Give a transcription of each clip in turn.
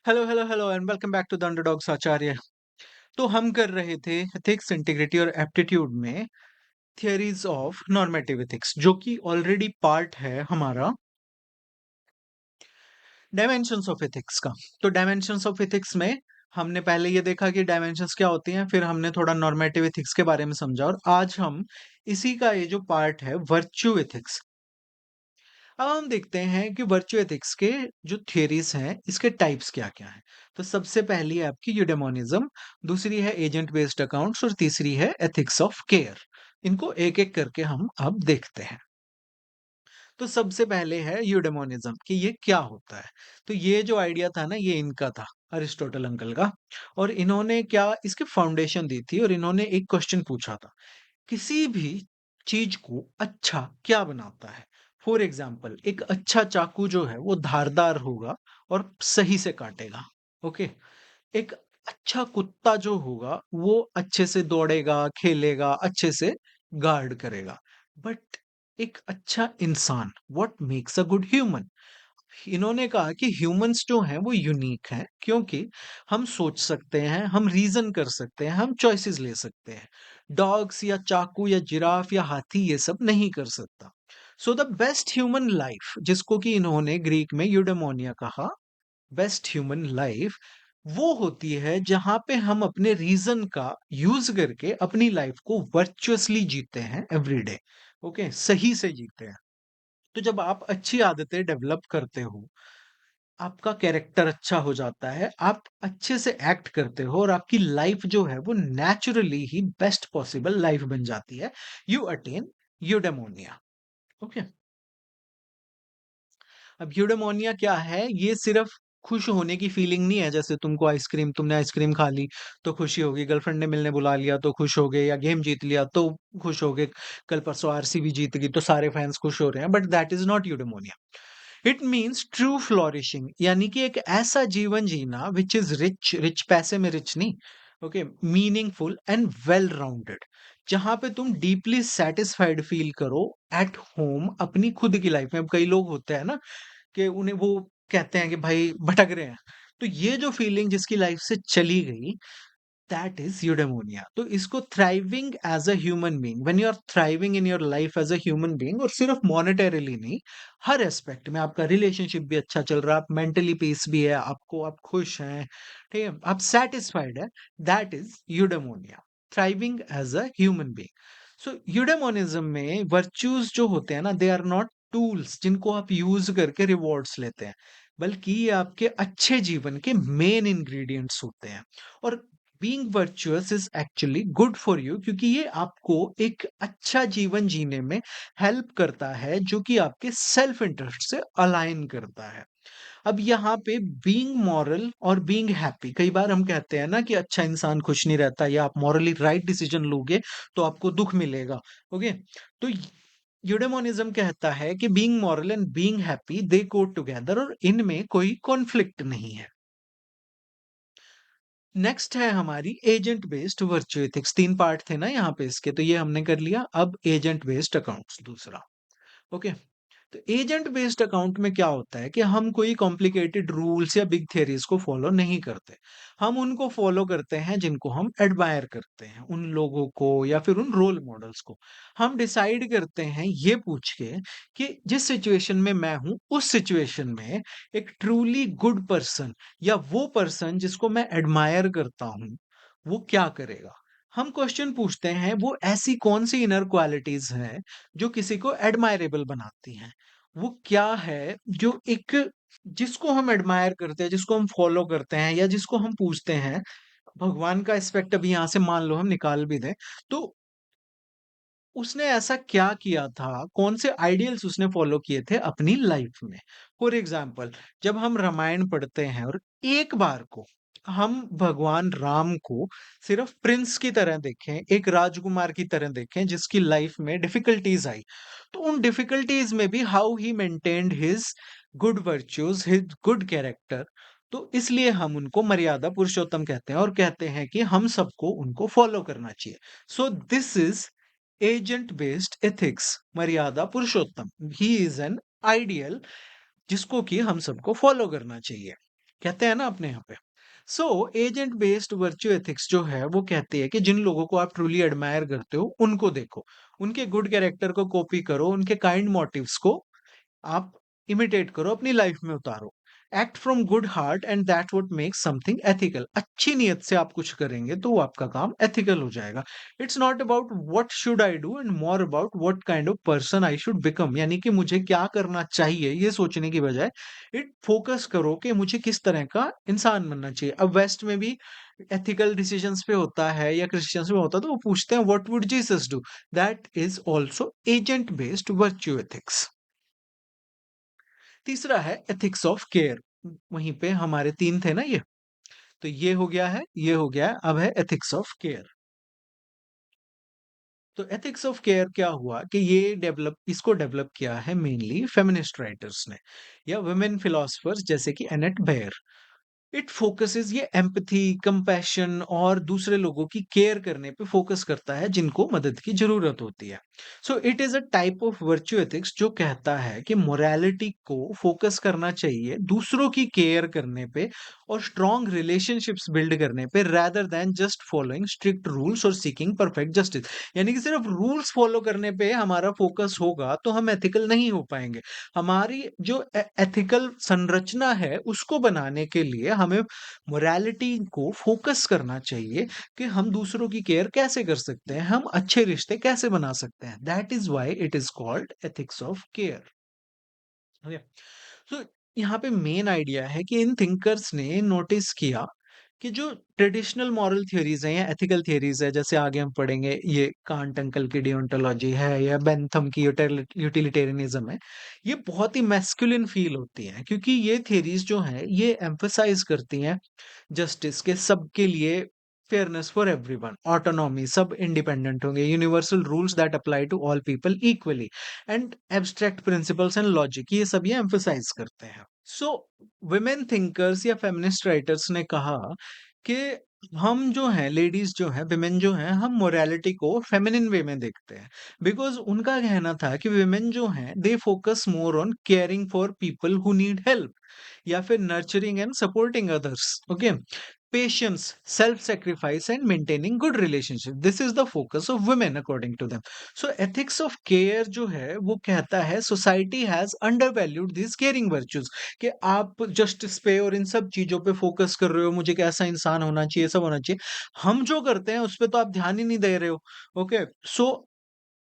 Hello, hello, hello and welcome back to the Underdogs Acharya. तो हम कर रहे थे एथिक्स, इंटीग्रिटी और एप्टीट्यूड में थियरीज ऑफ नॉर्मेटिव एथिक्स, जो कि ऑलरेडी पार्ट है हमारा डायमेंशंस ऑफ एथिक्स का। तो डायमेंशंस ऑफ एथिक्स में हमने पहले ये देखा कि डायमेंशंस क्या होती हैं, फिर हमने थोड़ा नॉर्मेटिव एथिक्स के बारे में समझा और आज हम इसी का ये जो पार्ट है वर्च्यू एथिक्स। अब हम देखते हैं कि वर्च्यू एथिक्स के जो थियरीज हैं इसके टाइप्स क्या-क्या हैं। तो सबसे पहली है आपकी यूडेमोनिज्म, दूसरी है एजेंट बेस्ड अकाउंट्स और तीसरी है एथिक्स ऑफ केयर। इनको एक-एक करके हम अब देखते हैं। तो सबसे पहले है यूडेमोनिज्म कि ये क्या होता है। तो ये जो आइडिया था ना ये इनका था, अरिस्टोटल अंकल का। और इन्होंने क्या इसकी फाउंडेशन दी थी और इन्होंने एक क्वेश्चन पूछा था, किसी भी चीज को अच्छा क्या बनाता है। फॉर एग्जाम्पल एक अच्छा चाकू जो है वो धारदार होगा और सही से काटेगा। ओके। एक अच्छा कुत्ता जो होगा वो अच्छे से दौड़ेगा, खेलेगा, अच्छे से गार्ड करेगा। बट एक अच्छा इंसान, what makes a good human. इन्होंने कहा कि ह्यूमंस जो हैं वो यूनिक हैं क्योंकि हम सोच सकते हैं, हम रीजन कर सकते हैं, हम चॉइसेस ले सकते हैं। डॉग्स या चाकू या जिराफ या हाथी ये सब नहीं कर सकता। So the best human life, जिसको कि इन्होंने ग्रीक में यूडेमोनिया कहा, बेस्ट ह्यूमन लाइफ वो होती है जहां पे हम अपने रीजन का यूज करके अपनी लाइफ को वर्चुअसली जीते हैं एवरीडे। ओके, सही से जीते हैं। तो जब आप अच्छी आदतें डेवलप करते हो, आपका कैरेक्टर अच्छा हो जाता है, आप अच्छे से एक्ट करते हो और आपकी लाइफ जो है वो नेचुरली ही बेस्ट पॉसिबल लाइफ बन जाती है। You attain eudaimonia. ओके। अब यूडेमोनिया क्या है? ये सिर्फ खुश होने की फीलिंग नहीं है, जैसे तुमने आइसक्रीम खा ली तो खुशी होगी, गर्लफ्रेंड ने मिलने बुला लिया तो खुश हो गए, या गेम जीत लिया तो खुश हो गए, कल परसों आरसीबी जीत गई तो सारे फैंस खुश हो रहे हैं। But that is not eudaimonia. It means true flourishing, यानी कि एक ऐसा जीवन जीना विच इज रिच, रिच पैसे में रिच नहीं, okay, meaningful and well rounded, जहां पे तुम डीपली सेटिस्फाइड फील करो एट होम अपनी खुद की लाइफ में। अब कई लोग होते हैं ना कि उन्हें वो कहते हैं कि भाई भटक रहे हैं, तो ये जो फीलिंग जिसकी लाइफ से चली गई, दैट इज यूडेमोनिया। तो इसको thriving as a human being, when you are thriving in your life as a human being, और सिर्फ मॉनेटरीली नहीं, हर एस्पेक्ट में आपका रिलेशनशिप भी अच्छा चल रहा है, आप मेंटली पीस भी है आपको, आप खुश हैं, ठीक है, आप सेटिस्फाइड है, that is eudaimonia, thriving as a human being. So eudaimonism में वर्च्यूज जो होते हैं ना, दे आर नॉट टूल्स जिनको आप यूज करके रिवॉर्ड्स लेते हैं, बल्कि ये आपके अच्छे जीवन के मेन इंग्रेडिएंट्स होते हैं। और being virtuous is actually good for you, क्योंकि ये आपको एक अच्छा जीवन जीने में हेल्प करता है, जो कि आपके सेल्फ इंटरेस्ट से अलाइन करता है। अब यहाँ पे बीइंग मॉरल और बीइंग हैप्पी, कई बार हम कहते हैं ना कि अच्छा इंसान खुश नहीं रहता, या आप मॉरली राइट डिसीजन लोगे तो आपको दुख मिलेगा। ओके। तो यूडेमोनिज्म कहता है कि being moral and being happy they go together, और इनमें कोई कॉन्फ्लिक्ट नहीं है। नेक्स्ट है हमारी एजेंट बेस्ड वर्च्यू एथिक्स। तीन पार्ट थे ना यहाँ पे इसके, तो ये हमने कर लिया। अब एजेंट बेस्ड अकाउंट्स दूसरा। ओके। तो एजेंट बेस्ड अकाउंट में क्या होता है कि हम कोई कॉम्प्लिकेटेड रूल्स या बिग थियरीज को फॉलो नहीं करते। हम उनको फॉलो करते हैं जिनको हम एडमायर करते हैं, उन लोगों को या फिर उन रोल मॉडल्स को। हम डिसाइड करते हैं ये पूछ के कि जिस सिचुएशन में मैं हूं, उस सिचुएशन में एक ट्रूली गुड पर्सन या वो पर्सन जिसको मैं एडमायर करता हूं, वो क्या करेगा। हम क्वेश्चन पूछते हैं वो ऐसी कौन सी इनर क्वालिटीज हैं जो किसी को एडमायरेबल बनाती हैं। वो क्या है जो एक, जिसको हम एडमायर करते हैं, जिसको हम फॉलो करते हैं, या जिसको हम पूछते हैं। भगवान का एस्पेक्ट अभी यहाँ से मान लो हम निकाल भी दें, तो उसने ऐसा क्या किया था, कौन से आइडियल्स उसने फॉलो किए थे अपनी लाइफ में। फॉर एग्जाम्पल, जब हम रामायण पढ़ते हैं और एक बार को हम भगवान राम को सिर्फ प्रिंस की तरह देखें, एक राजकुमार की तरह देखें जिसकी लाइफ में डिफिकल्टीज आई, तो उन डिफिकल्टीज में भी how he maintained his good virtues, his good character, तो इसलिए हम उनको मर्यादा पुरुषोत्तम कहते हैं और कहते हैं कि हम सबको उनको फॉलो करना चाहिए। So this is agent based ethics, मर्यादा पुरुषोत्तम। ही इज एन आइडियल जिसको कि हम सबको फॉलो करना चाहिए। कहते हैं ना अपने यहाँ पे। सो एजेंट बेस्ड वर्च्यू एथिक्स जो है वो कहती है कि जिन लोगों को आप ट्रूली एडमायर करते हो उनको देखो, उनके गुड कैरेक्टर को कॉपी करो, उनके काइंड मोटिव्स को आप इमिटेट करो, अपनी लाइफ में उतारो। Act from good heart and that would make something ethical. अच्छी नीयत से आप कुछ करेंगे तो वो आपका काम एथिकल हो जाएगा। It's not about what should I do and more about what kind of person I should become, यानी कि मुझे क्या करना चाहिए ये सोचने की बजाय इट फोकस करो कि मुझे किस तरह का इंसान बनना चाहिए। अब वेस्ट में भी एथिकल डिसीजंस पे होता है या क्रिश्चियंस में होता है तो वो पूछते हैं what would Jesus do. That is also agent based virtue ethics. तीसरा है एथिक्स ऑफ केयर। वहीं पे हमारे 3 थे ना ये, तो ये हो गया है, ये हो गया है, अब है एथिक्स ऑफ केयर। तो एथिक्स ऑफ केयर क्या हुआ कि ये इसको डेवलप किया है मेनली फेमिनिस्ट राइटर्स ने या वुमेन फिलोसोफर्स जैसे कि एनेट बेयर। इट फोकसेस ये एम्पैथी, कंपैशन और दूसरे लोगों की केयर करने पे फोकस करता है जिनको मदद की जरूरत होती है। सो it is a type of virtue ethics जो कहता है कि मोरालिटी को फोकस करना चाहिए दूसरों की केयर करने पे और स्ट्रॉन्ग रिलेशनशिप्स बिल्ड करने पे rather than just following strict rules और सीकिंग परफेक्ट जस्टिस। यानी कि सिर्फ रूल्स फॉलो करने पे हमारा फोकस होगा तो हम एथिकल नहीं हो पाएंगे। हमारी जो एथिकल संरचना है उसको बनाने के लिए हमें मोरालिटी को फोकस करना चाहिए कि हम दूसरों की केयर कैसे कर सकते हैं, हम अच्छे रिश्ते कैसे बना सकते हैं। That is why it is called ethics of care. Okay, तो यहाँ पे मेन आइडिया है कि इन थिंकर्स ने नोटिस किया कि जो ट्रेडिशनल मॉरल थियरीज हैं या एथिकल थियरीज है, जैसे आगे हम पढ़ेंगे ये कांट अंकल की डियोंटोलॉजी है या बेंथम की यूटिलिटेरियनिज्म है, ये बहुत ही मैस्कुलिन फील होती हैं क्योंकि ये थियरीज जो हैं ये एम्फसाइज करती हैं जस्टिस के सबके लिए, फेयरनेस फॉर एवरीवन, ऑटोनॉमी, सब इंडिपेंडेंट होंगे, universal rules that apply to all people equally and abstract principles and logic, ये सब ये एम्फसाइज करते हैं। सो वुमेन थिंकर्स या फेमिनिस्ट राइटर्स ने कहा कि हम जो हैं, लेडीज जो हैं, विमेन जो हैं, हम मोरालिटी को फेमिनिन वे में देखते हैं। बिकॉज उनका कहना था कि विमेन जो हैं they focus more on caring for people who need help या फिर nurturing and supporting others. Okay, patience, self sacrifice and maintaining good relationship, this is the focus of women according to them. So ethics of care जो है वो कहता है society has undervalued this caring virtues, कि आप justice पे और इन सब चीजों पे फोकस कर रहे हो, मुझे कैसा इंसान होना चाहिए, सब होना चाहिए, हम जो करते हैं उस पे तो आप ध्यान ही नहीं दे रहे हो। ओके, सो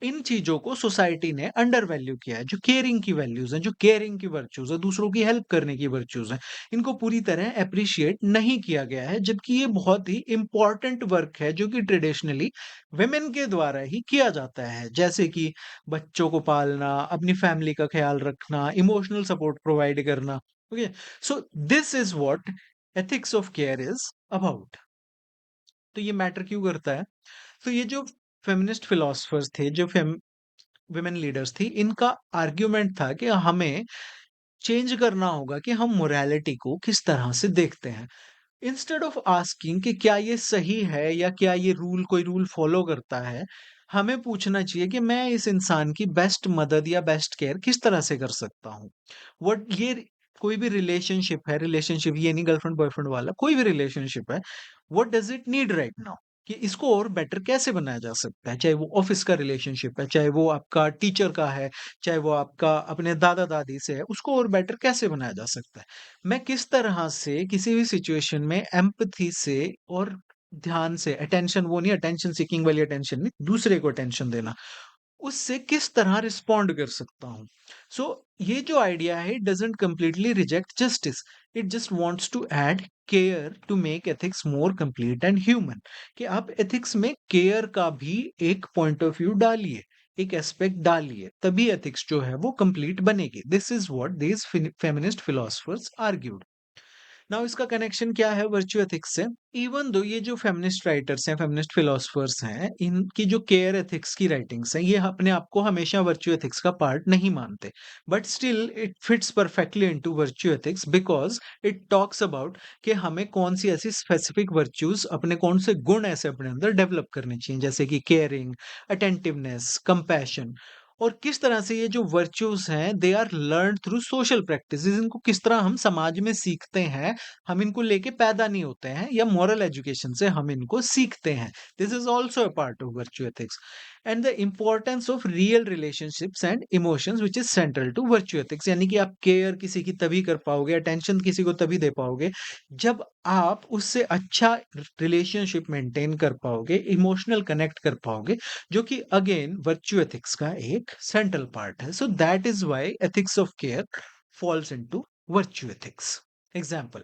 इन चीजों को सोसाइटी ने अंडर वैल्यू किया है। जो केयरिंग की वैल्यूज हैं, जो केयरिंग की वर्च्यूज है, दूसरों की हेल्प करने की वर्च्यूज हैं, इनको पूरी तरह अप्रिशिएट नहीं किया गया है, जबकि ये बहुत ही इंपॉर्टेंट वर्क है जो कि ट्रेडिशनली वेमेन के द्वारा ही किया जाता है, जैसे कि बच्चों को पालना, अपनी फैमिली का ख्याल रखना, इमोशनल सपोर्ट प्रोवाइड करना। Okay, so this is what ethics of care is about. तो ये मैटर क्यों करता है? तो ये जो फेमिनिस्ट फिलोसफर्स थे, जो विमेन लीडर्स थी, इनका आर्ग्यूमेंट था कि हमें चेंज करना होगा कि हम मोरालिटी को किस तरह से देखते हैं। इंस्टेड ऑफ आस्किंग कि क्या ये सही है या क्या ये रूल कोई रूल फॉलो करता है, हमें पूछना चाहिए कि मैं इस इंसान की बेस्ट मदद या बेस्ट केयर किस तरह से कर सकता हूँ। वट ये कोई भी रिलेशनशिप है, रिलेशनशिप ये नहीं गर्लफ्रेंड बॉयफ्रेंड वाला, कोई भी रिलेशनशिप है, what does it need right now, कि इसको और बेटर कैसे बनाया जा सकता है। चाहे वो ऑफिस का रिलेशनशिप है, चाहे वो आपका टीचर का है, चाहे वो आपका अपने दादा दादी से है, उसको और बेटर कैसे बनाया जा सकता है। मैं किस तरह से किसी भी सिचुएशन में एम्पैथी से और ध्यान से, अटेंशन वो नहीं, अटेंशन सीकिंग वाली अटेंशन नहीं, दूसरे को अटेंशन देना, उससे किस तरह रिस्पॉन्ड कर सकता हूँ। सो ये जो आइडिया है, it doesn't completely reject justice, it just wants to add care to make ethics more complete and human, कि आप एथिक्स में केयर का भी एक पॉइंट ऑफ व्यू डालिए, एक एस्पेक्ट डालिए, तभी एथिक्स जो है वो कंप्लीट बनेगी। This is what these feminist philosophers argued. Now इसका कनेक्शन क्या है वर्च्यू एथिक्स से? इवन दो ये जो फेमिनिस्ट राइटर्स हैं, फेमिनिस्ट फिलोसफर्स हैं, इनकी जो केयर एथिक्स की राइटिंग्स हैं, ये अपने आप को हमेशा वर्च्यू एथिक्स का पार्ट नहीं मानते, but still it fits perfectly into virtue ethics because it talks about कि हमें कौन सी ऐसी स्पेसिफिक वर्च्यूज, अपने कौन से गुण ऐसे अपने अंदर डेवलप करने चाहिए, जैसे कि केयरिंग, अटेंटिवनेस, कंपैशन। और किस तरह से ये जो वर्च्यूज़ हैं they are learned through social practices, इनको किस तरह हम समाज में सीखते हैं, हम इनको लेके पैदा नहीं होते हैं या मॉरल एजुकेशन से हम इनको सीखते हैं। This is also a part of virtue ethics and the importance of real relationships and emotions which is central to virtue ethics, यानी कि आप केयर किसी की तभी कर पाओगे, अटेंशन किसी को तभी दे पाओगे जब आप उससे अच्छा रिलेशनशिप मेंटेन कर पाओगे, इमोशनल कनेक्ट कर पाओगे, जो कि अगेन वर्च्यू एथिक्स का एक सेंट्रल पार्ट है। So that is why ethics of care falls into virtue ethics. Example,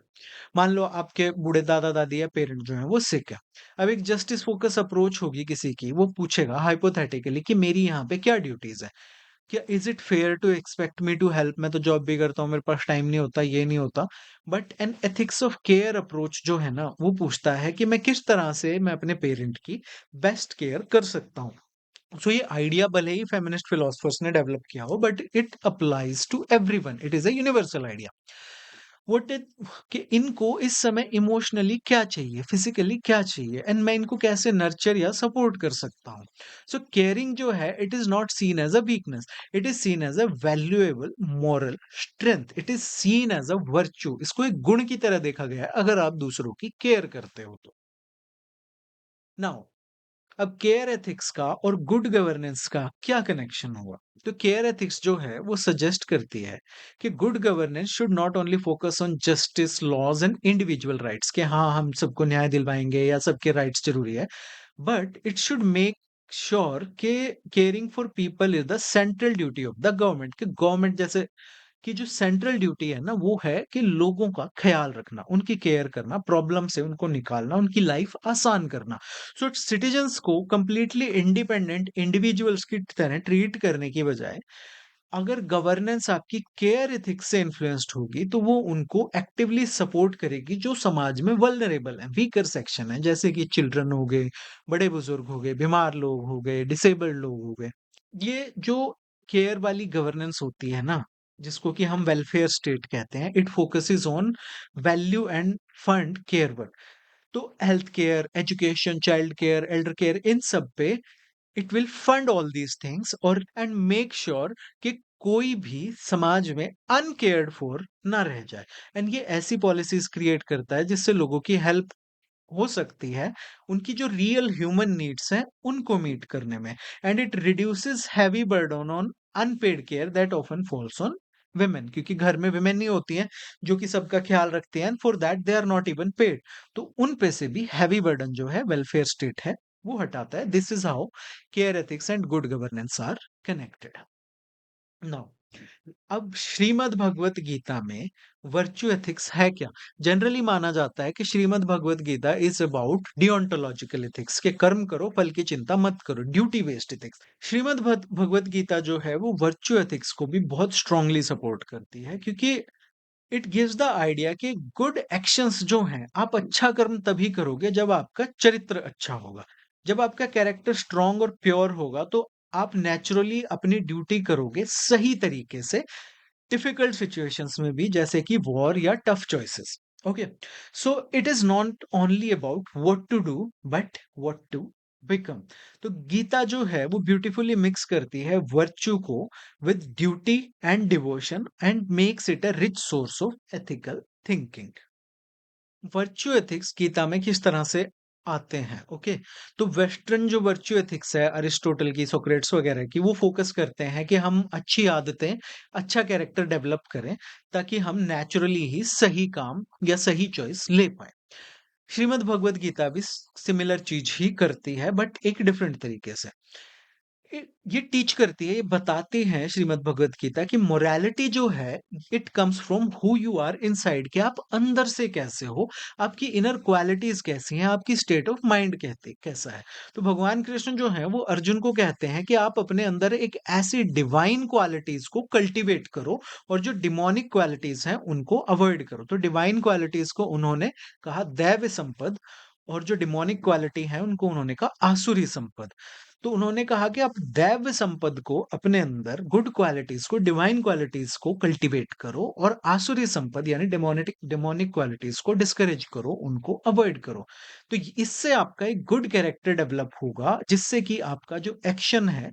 मान लो आपके बूढ़े दादा दादी या पेरेंट जो है वो सिक है। अब एक जस्टिस फोकस अप्रोच होगी किसी की, वो पूछेगा हाइपोथेटिकली कि मेरी यहाँ पे क्या ड्यूटीज है, क्या is it fair to expect me to help, मैं तो जॉब भी करता हूँ, मेरे पास टाइम नहीं होता, ये नहीं होता। But an ethics of care approach जो है ना वो पूछता है कि मैं किस तरह से मैं अपने पेरेंट की बेस्ट केयर कर सकता हूँ। सो ये आइडिया भले ही फेमिनिस्ट फिलोसफर्स ने डेवलप किया हो but it applies to everyone, it is a universal idea. What is कि इनको इस समय इमोशनली क्या चाहिए, फिजिकली क्या चाहिए एंड मैं इनको कैसे नर्चर या सपोर्ट कर सकता हूँ। सो केयरिंग जो है it is not seen as a weakness, it is seen as a valuable moral strength, it is seen as a virtue, इसको एक गुण की तरह देखा गया है अगर आप दूसरों की केयर करते हो तो। नाउ अब केयर एथिक्स का और गुड गवर्नेंस का क्या कनेक्शन हुआ? तो केयर एथिक्स जो है वो सजेस्ट करती है कि good governance should not only focus on justice, laws and individual rights, कि हाँ हम सबको न्याय दिलवाएंगे या सबके राइट्स जरूरी है, but it should make sure के caring for people is the central duty of the government, कि गवर्नमेंट जैसे कि जो सेंट्रल ड्यूटी है ना वो है कि लोगों का ख्याल रखना, उनकी केयर करना, प्रॉब्लम से उनको निकालना, उनकी लाइफ आसान करना। सो सिटीजन्स को कंप्लीटली इंडिपेंडेंट इंडिविजुअल्स की तरह ट्रीट करने की बजाय अगर गवर्नेंस आपकी केयर एथिक्स से इन्फ्लुएंस्ड होगी तो वो उनको एक्टिवली सपोर्ट करेगी जो समाज में वल्नरेबल है, वीकर सेक्शन है, जैसे कि चिल्ड्रन हो गए, बड़े बुजुर्ग हो गए, बीमार लोग हो गए, डिसेबल्ड लोग हो गए। ये जो केयर वाली गवर्नेंस होती है ना, जिसको कि हम वेलफेयर स्टेट कहते हैं, it focuses on value and fund care work. तो health care, education, child care, elder care, इन सब पे it will fund all these things और एंड मेक श्योर कि कोई भी समाज में अनकेयर्ड फॉर ना रह जाए। एंड ये ऐसी पॉलिसीज क्रिएट करता है जिससे लोगों की हेल्प हो सकती है, उनकी जो रियल ह्यूमन नीड्स हैं उनको मीट करने में। And it reduces heavy burden on unpaid care that often falls on women, क्योंकि घर में women नहीं होती हैं जो कि सबका ख्याल रखते हैं, for that they are not even paid. तो उन पे से भी हैवी बर्डन जो है वेलफेयर स्टेट है वो हटाता है। This is how care ethics and good governance are connected. Now अब श्रीमद् भगवत गीता में वर्च्यू एथिक्स है क्या? जनरली माना जाता है कि Shrimad Bhagavad Gita is about डियोंटोलॉजिकल ethics, के कर्म करो फल की चिंता मत करो, duty based ethics. Shrimad Bhagavad Gita जो है वो वर्च्यू एथिक्स को भी बहुत स्ट्रांगली सपोर्ट करती है, क्योंकि इट गिव्स द आइडिया कि गुड एक्शंस जो हैं आप अच्छा कर्म तभी करोगे जब आपका चरित्र अच्छा होगा, जब आपका कैरेक्टर स्ट्रांग और प्योर होगा तो आप नेचुरली अपनी ड्यूटी करोगे सही तरीके से, डिफिकल्ट सिचुएशंस में भी, जैसे कि वॉर या tough choices. Okay, so it is not only about what to do but what to become. तो गीता जो है वो ब्यूटीफुली मिक्स करती है वर्च्यू को with duty and devotion and makes it a rich source of ethical thinking. Virtue ethics Gita में किस तरह से आते हैं? ओके, तो वेस्टर्न जो वर्च्यू एथिक्स है अरिस्टोटल की, सोक्रेट्स वगैरह की, वो फोकस करते हैं कि हम अच्छी आदतें, अच्छा कैरेक्टर डेवलप करें ताकि हम नेचुरली ही सही काम या सही चॉइस ले पाए। श्रीमद् भगवत गीता भी सिमिलर चीज ही करती है बट एक डिफरेंट तरीके से। ये टीच करती है, ये बताती है श्रीमद् भगवत गीता कि मोरालिटी जो है it comes from who you are inside, कि आप अंदर से कैसे हो, आपकी इनर क्वालिटीज कैसी हैं, आपकी स्टेट ऑफ माइंड कहते कैसा है। तो भगवान कृष्ण जो है वो अर्जुन को कहते हैं कि आप अपने अंदर एक ऐसी डिवाइन क्वालिटीज को कल्टीवेट करो और जो डिमोनिक क्वालिटीज हैं उनको अवॉइड करो। तो डिवाइन क्वालिटीज को उन्होंने कहा दैव संपद, और जो डिमोनिक क्वालिटी है उनको उन्होंने कहा आसुरी संपद। तो उन्होंने कहा कि आप दैव संपद को अपने अंदर, गुड क्वालिटीज को, डिवाइन क्वालिटीज को कल्टीवेट करो और आसुरी संपद यानी डेमोनिक डेमोनिक क्वालिटीज को डिस्करेज करो, उनको अवॉइड करो। तो इससे आपका एक गुड कैरेक्टर डेवलप होगा जिससे कि आपका जो एक्शन है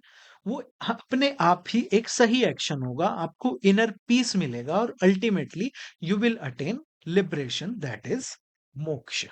वो अपने आप ही एक सही एक्शन होगा, आपको इनर पीस मिलेगा और ultimately you will attain liberation, that is मोक्ष।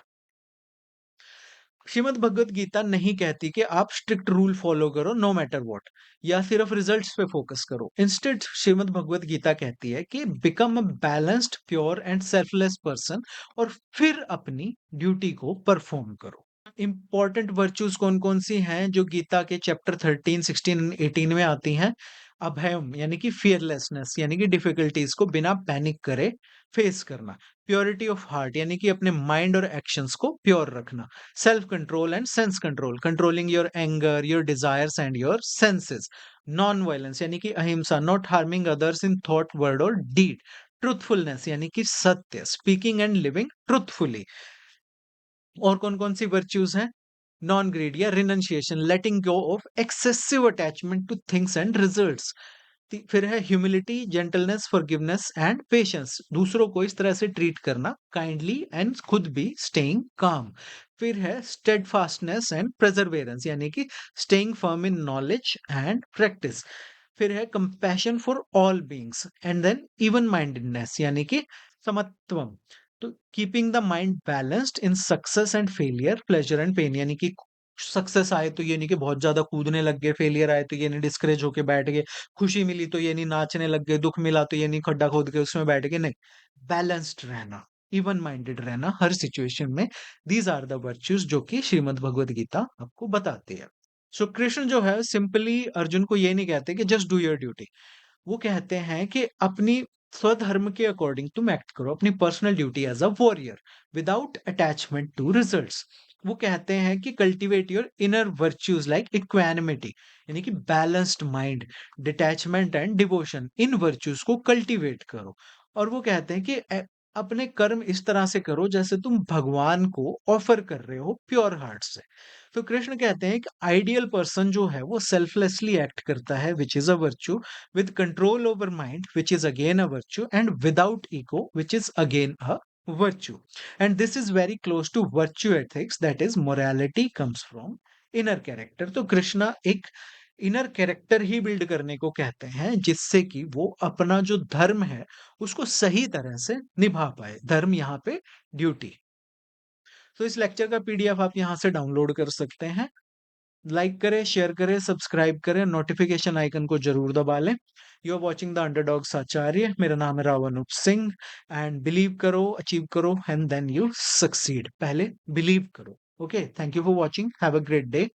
श्रीमद् भगवत गीता नहीं कहती कि आप स्ट्रिक्ट रूल फॉलो करो नो मैटर व्हाट, या सिर्फ रिजल्ट्स पे फोकस करो। इंस्टेड श्रीमद् भगवत गीता कहती है कि become a balanced, pure and selfless person, और फिर अपनी ड्यूटी को परफॉर्म करो। इंपॉर्टेंट वर्च्यूज कौन कौन सी हैं जो गीता के चैप्टर 13, 16 एंड 18 में आती हैं? अभयम यानी कि फियरलेसनेस, यानी कि डिफिकल्टीज को बिना पैनिक करे फेस करना। प्योरिटी ऑफ हार्ट यानी कि अपने माइंड और एक्शंस को प्योर रखना। Self control and sense control, controlling your anger, your desires and your senses. Non violence यानी कि अहिंसा, not harming others in thought, word और डीड। ट्रुथफुलनेस यानी कि सत्य, स्पीकिंग एंड लिविंग ट्रुथफुली। और कौन-कौन सी वर्च्यूज हैं? नॉन ग्रीड या renunciation, letting go of excessive attachment to things and results. फिर है humility, gentleness, forgiveness and patience, दूसरों को इस तरह से ट्रीट करना काइंडली एंड खुद भी स्टेइंग काम। फिर है स्टेडफास्टनेस एंड प्रेजरवेरेंस यानी कि staying firm in knowledge and practice. फिर है compassion for all beings, and then even mindedness यानी कि समत्वम। तो keeping the mind balanced in success and failure, pleasure and pain, यानी कि सक्सेस आए तो ये नहीं कि बहुत ज्यादा कूदने लग गए, फेलियर आए तो ये नहीं डिस्करेज होके बैठ गए, खुशी मिली तो ये नहीं नाचने लग गए, दुख मिला तो ये नहीं खड्डा खोद के उसमें बैठ गए, नहीं। बैलेंस्ड रहना, इवन माइंडेड रहना हर सिचुएशन में। दीज आर द वर्च्यूज जो कि श्रीमद् भगवत गीता आपको बताती है। सो कृष्ण जो है सिंपली अर्जुन को ये नहीं कहते कि जस्ट डू योर ड्यूटी। वो कहते हैं कि अपनी स्वधर्म के अकॉर्डिंग तुम एक्ट करो, अपनी personal duty as a warrior without attachment to results. वो कहते हैं कि cultivate your inner virtues like equanimity, यानी कि balanced mind, detachment and devotion, इन वर्च्यूज को कल्टीवेट करो। और वो कहते हैं कि अपने कर्म इस तरह से करो जैसे तुम भगवान को ऑफर कर रहे हो प्योर हार्ट से। तो कृष्ण कहते हैं कि आइडियल पर्सन जो है वो सेल्फलेसली एक्ट करता है, which is a virtue, with control over mind, which is again a virtue, and without ego, which is again a virtue. And this is very close to virtue ethics, that is, morality comes from inner character. तो कृष्णा एक inner character ही build करने को कहते हैं जिससे कि वो अपना जो धर्म है उसको सही तरह से निभा पाए। धर्म यहाँ पे ड्यूटी। तो इस लेक्चर का पीडीएफ आप यहाँ से डाउनलोड कर सकते हैं। लाइक करें, शेयर करें, सब्सक्राइब करें, नोटिफिकेशन आइकन को जरूर दबा लें। You are watching the Underdogs Acharya, मेरा नाम है राव अनूप सिंह। एंड बिलीव करो, अचीव करो, एंड देन यू सक्सीड। पहले बिलीव करो। Okay, thank you for watching, have a great day.